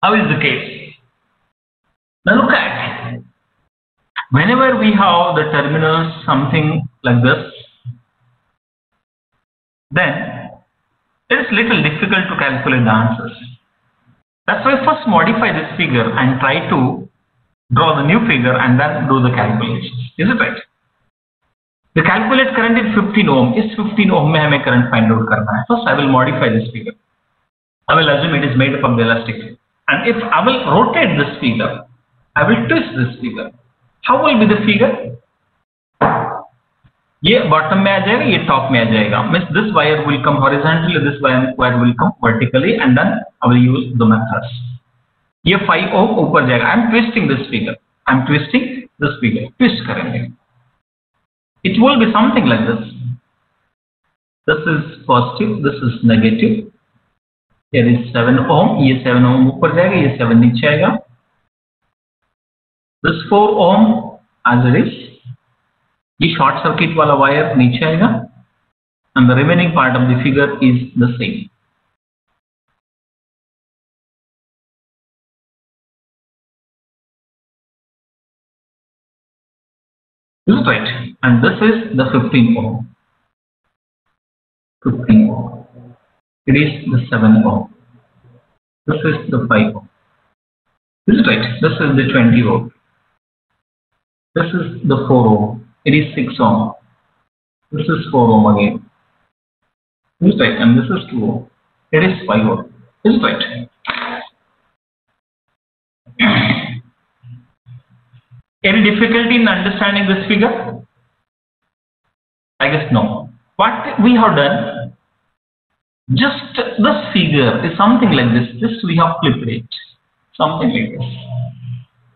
How is the case? Now look at, whenever we have the terminals something like this, then it is little difficult to calculate the answers. That's why first modify this figure and try to draw the new figure and then do the calculations. Is it right? The calculate current is 15 ohm. Is 15 ohm में हमें current find out करना है. First I will modify this figure. I will assume it is made up of the elastic field. And if I will rotate this figure, I will twist this figure. How will be the figure? ये bottom में आ जाएगा, ये top में आ जाएगा. Means this wire will come horizontally, this wire will come vertically, and then I will use the methods. ये 5 ohm ऊपर जाएगा. I am twisting this figure. I am twisting this figure. Twist करेंगे. It will be something like this. This is positive. This is negative. Here is 7 ohm. ये 7 ohm ऊपर जाएगा. ये 7 नीचे आएगा. This 4 ohm as it is. ये short circuit वाला wire नीचे आएगा. And the remaining part of the figure is the same. This is right. And this is the 15 ohm. 15 ohm. It is the 7 ohm. This is the 5 ohm. This is right. This is the 20 ohm. This is the 4 ohm. It is 6 ohm. This is 4 ohm again. This is right. And this is 2 ohm. It is 5 ohm. This is right. Any difficulty in understanding this figure? I guess no. What we have done, just this figure is something like this. Just we have flipped it. Something like this.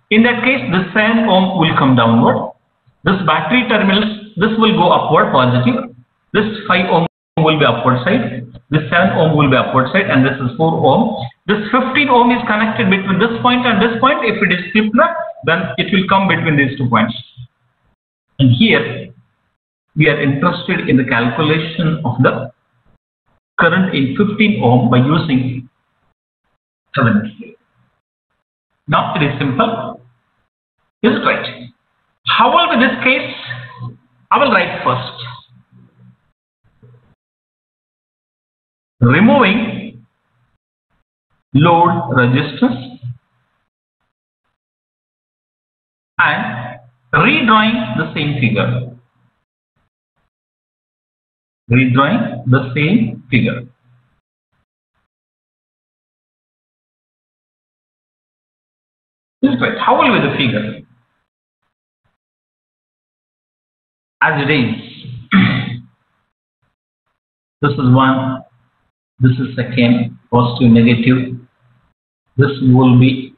In that case, this 7 ohm will come downward. This battery terminals, this will go upward positive. This 5 ohm will be upward side. This 7 ohm will be upward side, and this is 4 ohm. This 15 ohm is connected between this point and this point. If it is flipped, then it will come between these 2 points. And here we are interested in the calculation of the current in 15 ohm by using Thevenin. Now it is simple. Is it right? How will be this case? I will write first. Removing load resistance and redrawing the same figure. Redrawing the same figure. This is right. How will be the figure? As it is. This is 1. This is second. Positive, negative. This will be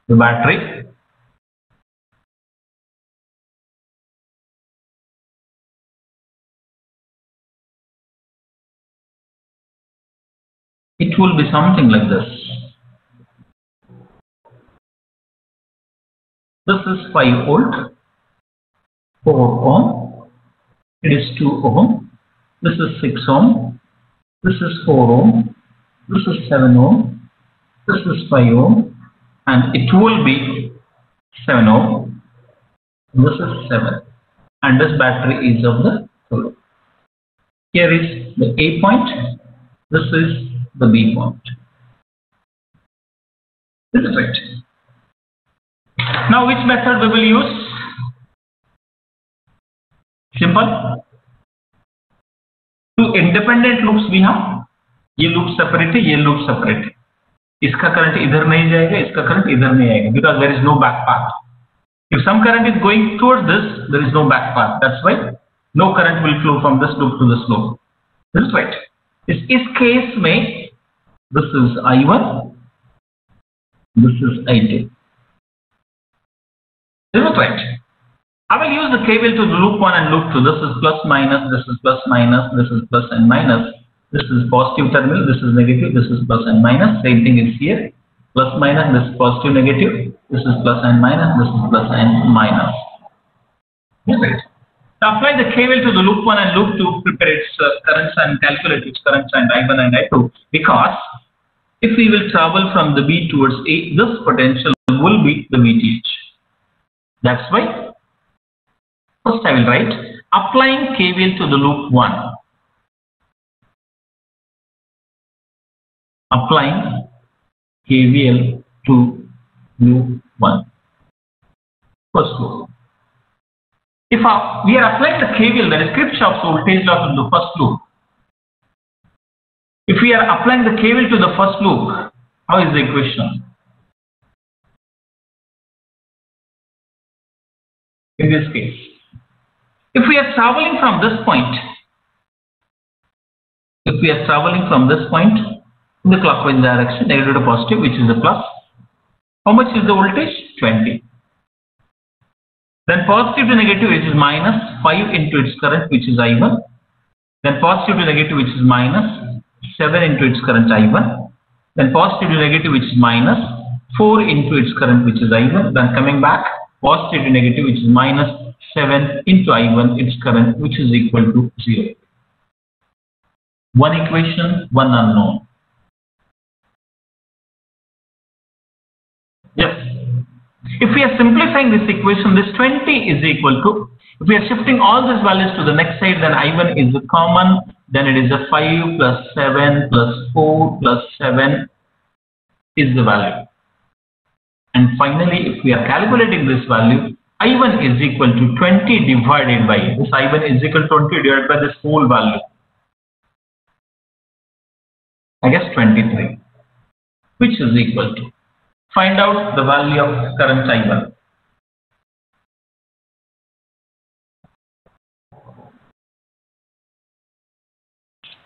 the battery. It will be something like this. This is 5 volt, 4 ohm. It is 2 ohm. This is 6 ohm. This is 4 ohm. This is 7 ohm. This is 5 ohm. And it will be 7 ohm. This is 7. And this battery is of the 4. Here is the A point. This is the B point. This is right. Now which method we will use? Simple. 2 independent loops we have. ये loop separate है, ये loop separate है. इसका current इधर नहीं जाएगा, इसका current इधर नहीं आएगा, because there is no back path. If some current is going towards this, there is no back path. That's why no current will flow from this loop to this loop. This is right. इस case में this is I1, this is I2. Is it right? I will use the KVL to loop 1 and loop 2. This is plus minus, this is plus minus, this is plus and minus. This is positive terminal, this is negative, this is plus and minus. Same thing is here. Plus minus, this is positive, negative, this is plus and minus, this is plus and minus. Is it? Now apply the KVL to the loop 1 and loop 2, prepare its currents and calculate its currents and I1 and I2, because If we will travel from the B towards A, this potential will be the VTH. That's why first I will write applying KVL to the loop 1. Applying KVL to loop 1. First loop. If we are applying the KVL, that is Kirchhoff's voltage law, to the first loop. If we are applying the KVL to the first loop, how is the equation? In this case, if we are traveling from this point, in the clockwise direction, negative to positive, which is the plus, how much is the voltage? 20. Then positive to negative, which is minus 5 into its current, which is I1. Then positive to negative, which is minus 7 into its current I1. Then positive to negative, which is minus 4 into its current, which is I1. Then coming back, positive to negative, which is minus 7 into I1, its current, which is equal to 0. One equation, one unknown. Yes. If we are simplifying this equation, this 20 is equal to, if we are shifting all these values to the next side, then I1 is the common, then it is a 5 plus 7 plus 4 plus 7 is the value. And finally, if we are calculating this value, I1 is equal to 20 divided by, this I1 is equal to 20 divided by this whole value. I guess 23, which is equal to, find out the value of current I1.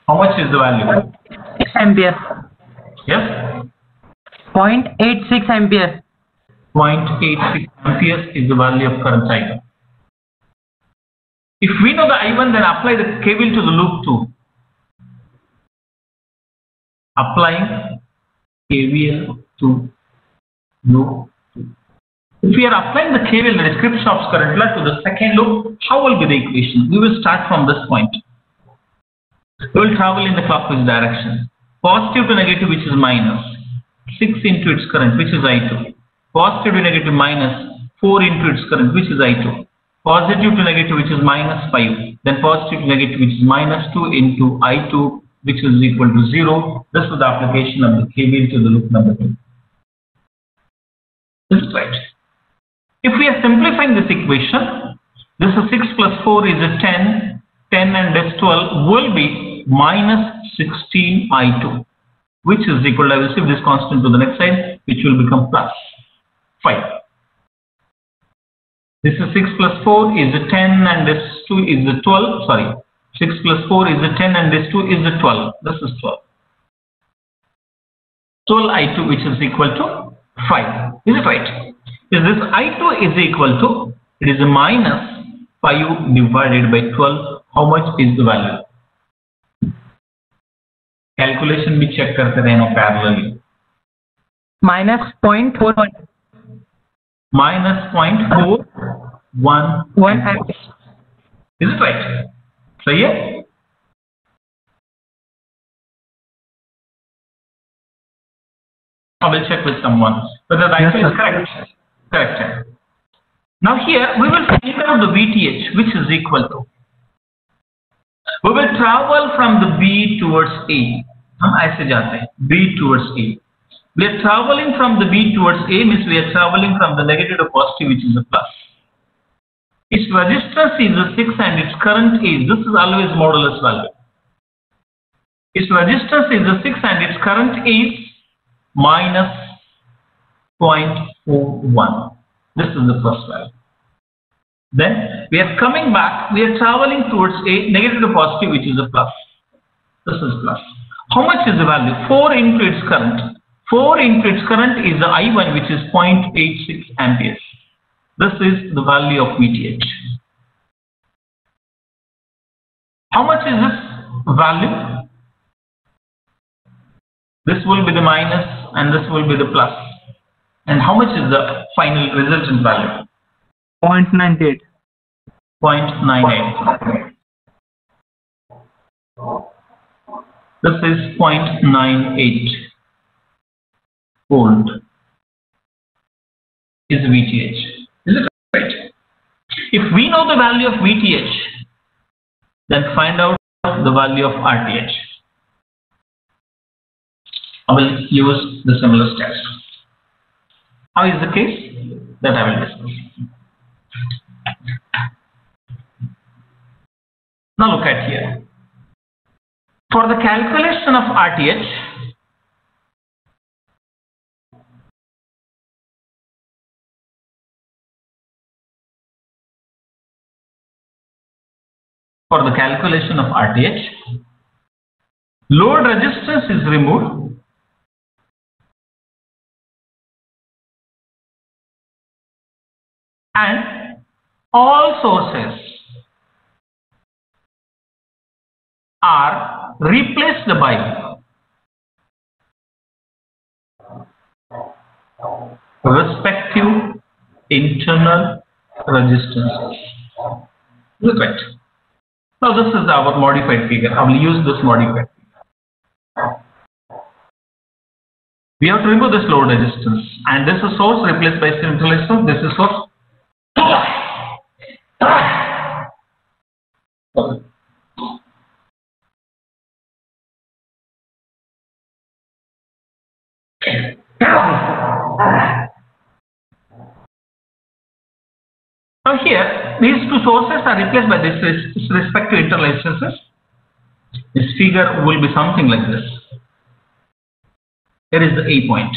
How much is the value? 6 ampere. Yes? 0.86 ampere. 0.86 amperes is the value of current I1. If we know the I1, then apply the KVL to the loop 2. Applying KVL to loop 2. If we are applying the KVL, the Kirchhoff's current law, to the second loop, how will be the equation? We will start from this point. We will travel in the clockwise direction. Positive to negative, which is minus 6 into its current, which is I2. Positive to negative, minus 4 into its current, which is I2. Positive to negative, which is minus 5. Then positive to negative, which is minus 2 into I2, which is equal to 0. This is the application of the KVL to the loop number 2. This is right. If we are simplifying this equation, this is 6 plus 4 is a 10. 10 and this 12 will be minus 16 I2, which is equal to, I will shift this constant to the next side, which will become plus 5. This is 6 plus 4 is a 10 and this 2 is a 12. Sorry, 6 plus 4 is a 10 and this 2 is a 12. This is 12. 12 I2, which is equal to 5. Is it right? Is this I2 is equal to, it is a minus 5 divided by 12. How much is the value? Calculation भी check करते रहना parallelly. Minus 0.41. Minus 0.41 ampere. Is it right? सही है? I will check with someone whether the answer is correct. Correct. Now here we will find out the VTH, which is equal to, we will travel from the B towards A. हम ऐसे जाते हैं B towards A. We are traveling from the B towards A means we are traveling from the negative to positive, which is a plus. Its resistance is a 6 and its current is, this is always modulus value. Its resistance is a 6 and its current is minus 0.41. This is the first value. Then we are coming back, we are traveling towards A, negative to positive, which is a plus. This is plus. How much is the value? 4 into its current. 4 into its current is the I1, which is 0.86 amperes. This is the value of VTH. How much is this value? This will be the minus and this will be the plus. And how much is the final resultant value? 0.98. 0.98. This is 0.98. volt is VTH. Is it right? If we know the value of VTH, then find out the value of RTH. I will use the similar steps. How is the case? That I will discuss. Now look at here. For the calculation of RTH, load resistance is removed and all sources are replaced by respective internal resistances. Look at. Now this is our modified figure. I will use this modified figure. We have to remove this load resistance, and this is source replaced by internal resistance. This is source. Now here, these two sources are replaced by this respective internal resistances. This figure will be something like this. Here is the A point.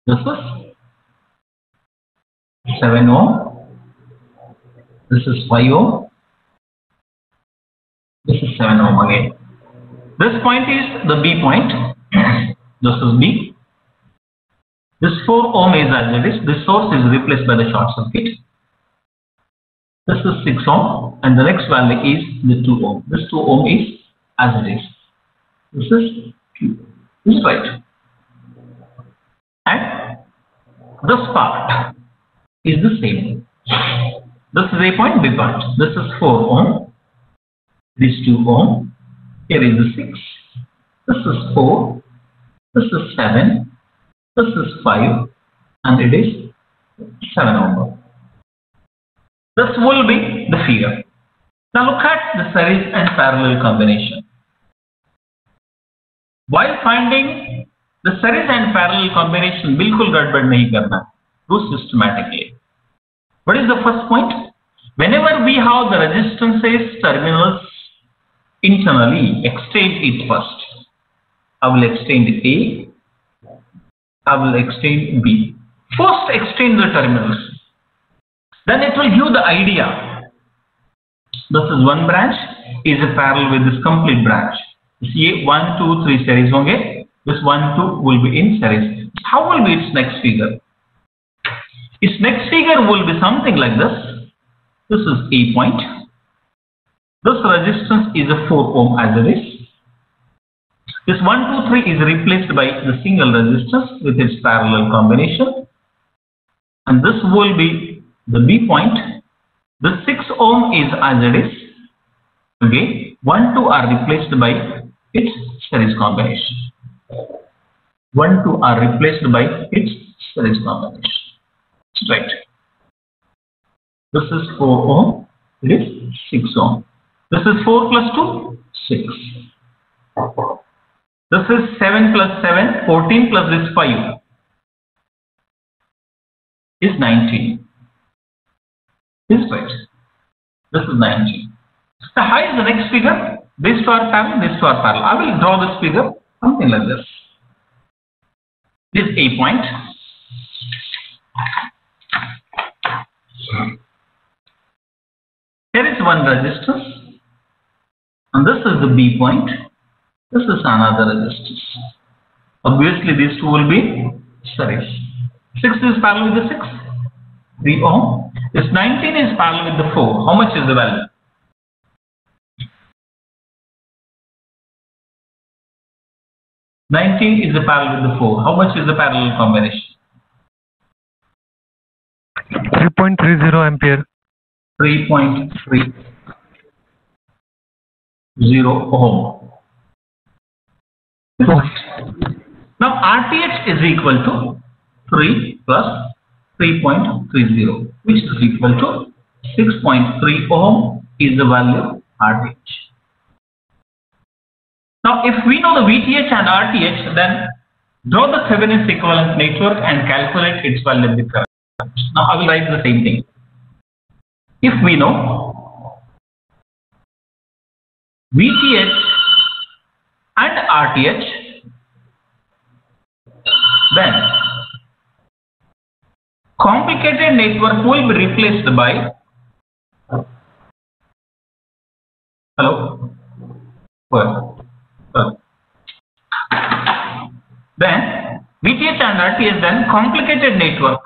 This is 7 ohm. This is 5 ohm. This is 7 ohm again. This point is the B point. This is B. This 4 ohm is as it is. This source is replaced by the short circuit. This is 6 ohm, and the next value is the 2 ohm. This 2 ohm is as it is. This is Q. This is right. And this part is the same. This is A point, B point. This is 4 ohm. This 2 ohm. Here is the 6. This is 4. This is 7. This is 5. And it is 7 ohm. This will be the figure. Now look at the series and parallel combination. While finding the series and parallel combination, बिल्कुल गड़बड़ नहीं करना. Do systematically. What is the first point? Whenever we have the resistances terminals internally, extend it first. I will extend A. I will extend B. First extend the terminals. Then it will give the idea. This is one branch is a parallel with this complete branch. See 1, 2, 3 series होंगे. This 1, 2 will be in series. How will be its next figure? Its next figure will be something like this. This is A point. This resistance is a 4 ohm as it is. This 1, 2, 3 is replaced by the single resistance with its parallel combination. And this will be the B point. The 6 ohm is as it is. Okay. 1, 2 are replaced by its series combination. 1, 2 are replaced by its series combination. Right. This is 4 ohm. It is 6 ohm. This is 4 plus 2, 6. This is 7 plus 7, 14 plus this 5 is 19. This is right. This is 19. Now, how is the next figure? This two are parallel, this two are parallel. I will draw this figure something like this. This A point. Here is one resistance. And this is the B point. This is another resistance. Obviously, these two will be series. 6 is parallel with the 6. 3 ohm. This 19 is parallel with the 4. How much is the value? $19 is the parallel with the 4. How much is the parallel combination? 3.30 ampere. 3.30 ohm. Volt. Now RTH is equal to 3 plus 3.30, which is equal to 6.3 ohm is the value of RTH. Now if we know the VTH and RTH, then draw the Thevenin equivalent network and calculate its value of the current. Now I will write the same thing. If we know VTH and RTH, then complicated network will be replaced by then VTH and RTH, then complicated network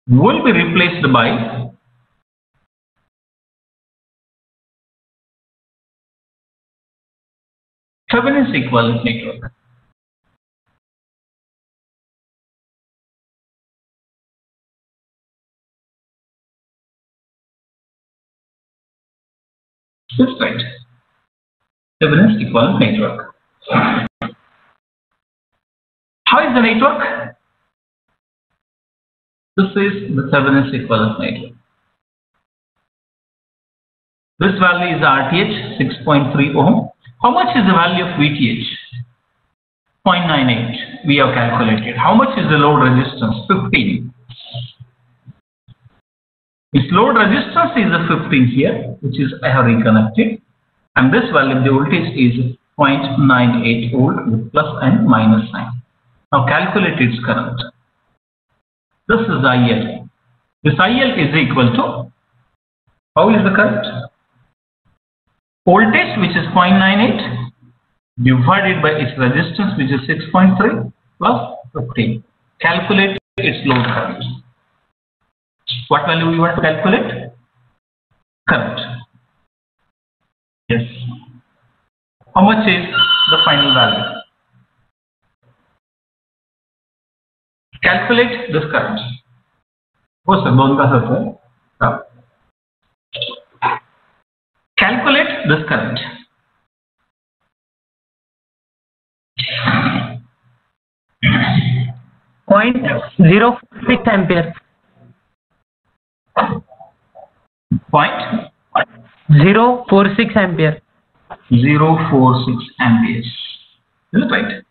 will be replaced by Thevenin's equivalent network. That's right. Thevenin's equivalent network. How is the network? This is the Thevenin's equivalent network. This value is RTH, 6.3 ohm. How much is the value of VTH? 0.98. We have calculated. How much is the load resistance? 15. Its load resistance is a 15 here, which is I have reconnected, and this value of the voltage is 0.98 volt with plus and minus sign. Now calculate its current. This is IL. This IL is equal to, how is the current? Voltage, which is 0.98, divided by its resistance, which is 6.3 plus 15. Calculate its load current. What value we want to calculate? Current. Yes. How much is the final value? Calculate this current. Oh, sir, don't calculate this current. Point 0.06 ampere. 0.046 ampere. 0.046 amperes. Is it right?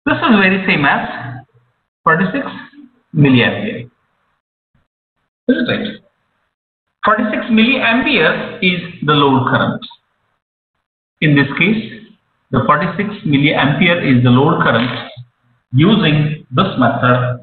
This is very same as 46 milliampere. Is it right? 46 milliampere is the load current. In this case, the 46 milliampere is the load current. Using this method,